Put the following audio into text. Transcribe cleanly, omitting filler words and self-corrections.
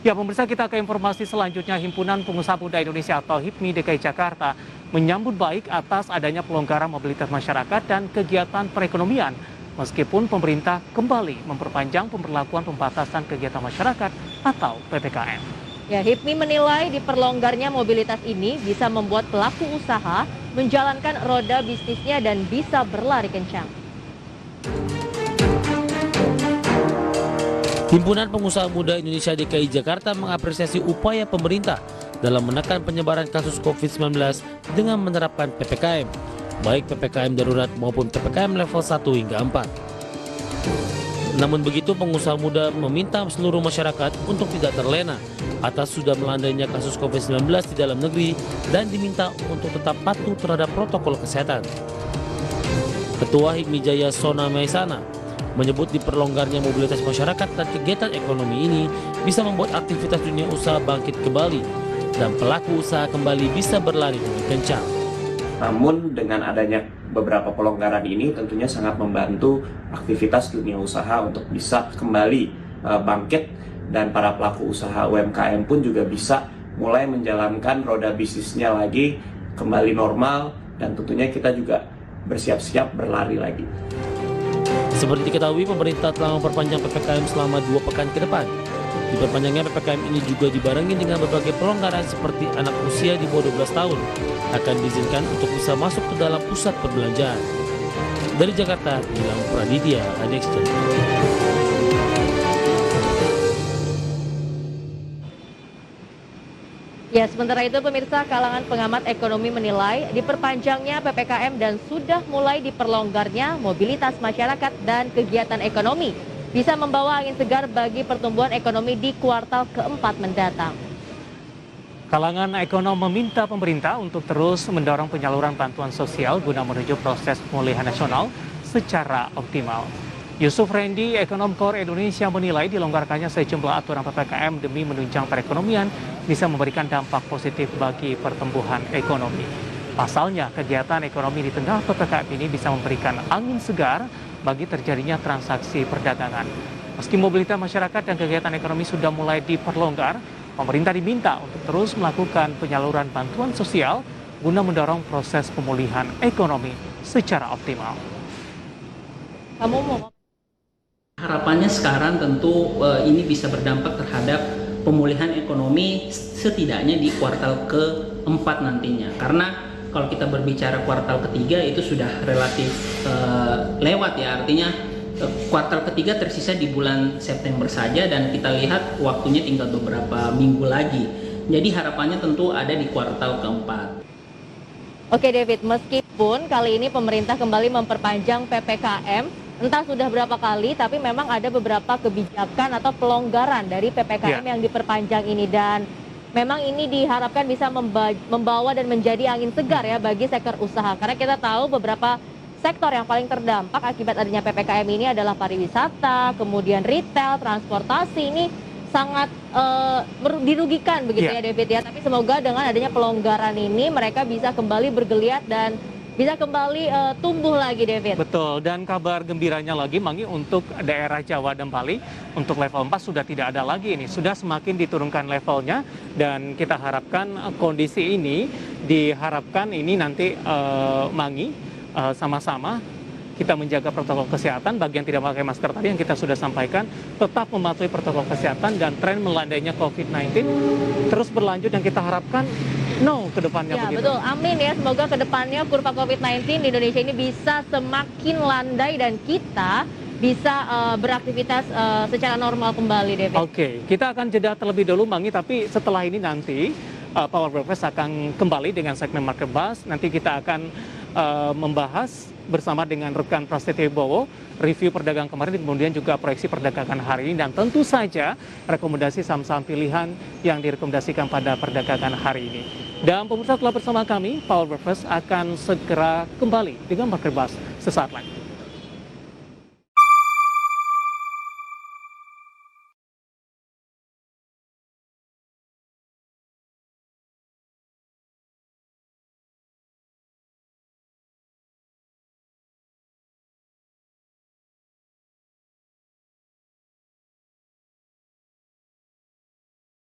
Ya, pemirsa, kita ke informasi selanjutnya. Himpunan Pengusaha Muda Indonesia atau HIPMI DKI Jakarta menyambut baik atas adanya pelonggaran mobilitas masyarakat dan kegiatan perekonomian. Meskipun pemerintah kembali memperpanjang pemberlakuan pembatasan kegiatan masyarakat atau PPKM. Ya, HIPMI menilai diperlonggarnya mobilitas ini bisa membuat pelaku usaha menjalankan roda bisnisnya dan bisa berlari kencang. Himpunan Pengusaha Muda Indonesia DKI Jakarta mengapresiasi upaya pemerintah dalam menekan penyebaran kasus COVID-19 dengan menerapkan PPKM, baik PPKM darurat maupun PPKM level 1 hingga 4. Namun begitu, pengusaha muda meminta seluruh masyarakat untuk tidak terlena atas sudah melandainya kasus COVID-19 di dalam negeri dan diminta untuk tetap patuh terhadap protokol kesehatan. Ketua HIPMI Jaya Sona Maisana menyebut diperlonggarnya mobilitas masyarakat dan kegiatan ekonomi ini bisa membuat aktivitas dunia usaha bangkit kembali dan pelaku usaha kembali bisa berlari dengan kencang. Namun dengan adanya beberapa pelonggaran ini tentunya sangat membantu aktivitas dunia usaha untuk bisa kembali bangkit, dan para pelaku usaha UMKM pun juga bisa mulai menjalankan roda bisnisnya lagi kembali normal, dan tentunya kita juga bersiap-siap berlari lagi. Seperti diketahui, pemerintah telah memperpanjang PPKM selama 2 pekan ke depan. Diperpanjangnya PPKM ini juga dibarengi dengan berbagai pelonggaran seperti anak usia di bawah 12 tahun akan diizinkan untuk bisa masuk ke dalam pusat perbelanjaan. Dari Jakarta, Gilang Praditya, Adexten. Ya, sementara itu pemirsa, kalangan pengamat ekonomi menilai diperpanjangnya PPKM dan sudah mulai diperlonggarnya mobilitas masyarakat dan kegiatan ekonomi bisa membawa angin segar bagi pertumbuhan ekonomi di kuartal keempat mendatang. Kalangan ekonom meminta pemerintah untuk terus mendorong penyaluran bantuan sosial guna menuju proses pemulihan nasional secara optimal. Yusuf Rendy, ekonom Core Indonesia, menilai dilonggarkannya sejumlah aturan PPKM demi menunjang perekonomian bisa memberikan dampak positif bagi pertumbuhan ekonomi. Pasalnya, kegiatan ekonomi di tengah PPKM ini bisa memberikan angin segar bagi terjadinya transaksi perdagangan. Meski mobilitas masyarakat dan kegiatan ekonomi sudah mulai diperlonggar, pemerintah diminta untuk terus melakukan penyaluran bantuan sosial guna mendorong proses pemulihan ekonomi secara optimal. Harapannya sekarang tentu ini bisa berdampak terhadap pemulihan ekonomi setidaknya di kuartal keempat nantinya. Karena kalau kita berbicara kuartal ketiga itu sudah relatif lewat ya, artinya kuartal ketiga tersisa di bulan September saja dan kita lihat waktunya tinggal beberapa minggu lagi. Jadi harapannya tentu ada di kuartal keempat. Oke David, meskipun kali ini pemerintah kembali memperpanjang PPKM, entah sudah berapa kali, tapi memang ada beberapa kebijakan atau pelonggaran dari PPKM yang diperpanjang ini, dan memang ini diharapkan bisa membawa dan menjadi angin segar ya bagi sektor usaha. Karena kita tahu beberapa sektor yang paling terdampak akibat adanya PPKM ini adalah pariwisata, kemudian retail, transportasi. Ini sangat dirugikan begitu ya David ya. Tapi semoga dengan adanya pelonggaran ini mereka bisa kembali bergeliat dan bisa kembali tumbuh lagi, David. Betul, dan kabar gembiranya lagi, Mangi, untuk daerah Jawa dan Bali, untuk level 4 sudah tidak ada lagi ini. Sudah semakin diturunkan levelnya, dan kita harapkan kondisi ini, diharapkan ini nanti, Mangi, sama-sama kita menjaga protokol kesehatan. Bagi yang tidak memakai masker tadi yang kita sudah sampaikan, tetap mematuhi protokol kesehatan, dan tren melandainya COVID-19 terus berlanjut, yang kita harapkan ke depannya ya, begitu. Betul, amin ya. Semoga ke depannya kurva COVID-19 di Indonesia ini bisa semakin landai dan kita bisa beraktivitas secara normal kembali, David. Oke, kita akan jeda terlebih dahulu, Mangi, tapi setelah ini nanti Power Breakfast akan kembali dengan segmen Market Buzz. Nanti kita akan membahas bersama dengan rekan Prasetyo Wibowo review perdagangan kemarin, kemudian juga proyeksi perdagangan hari ini, dan tentu saja rekomendasi saham-saham pilihan yang direkomendasikan pada perdagangan hari ini. Dan pemirsa, telah bersama kami, Power Breakfast akan segera kembali dengan Market Buzz sesaat lagi.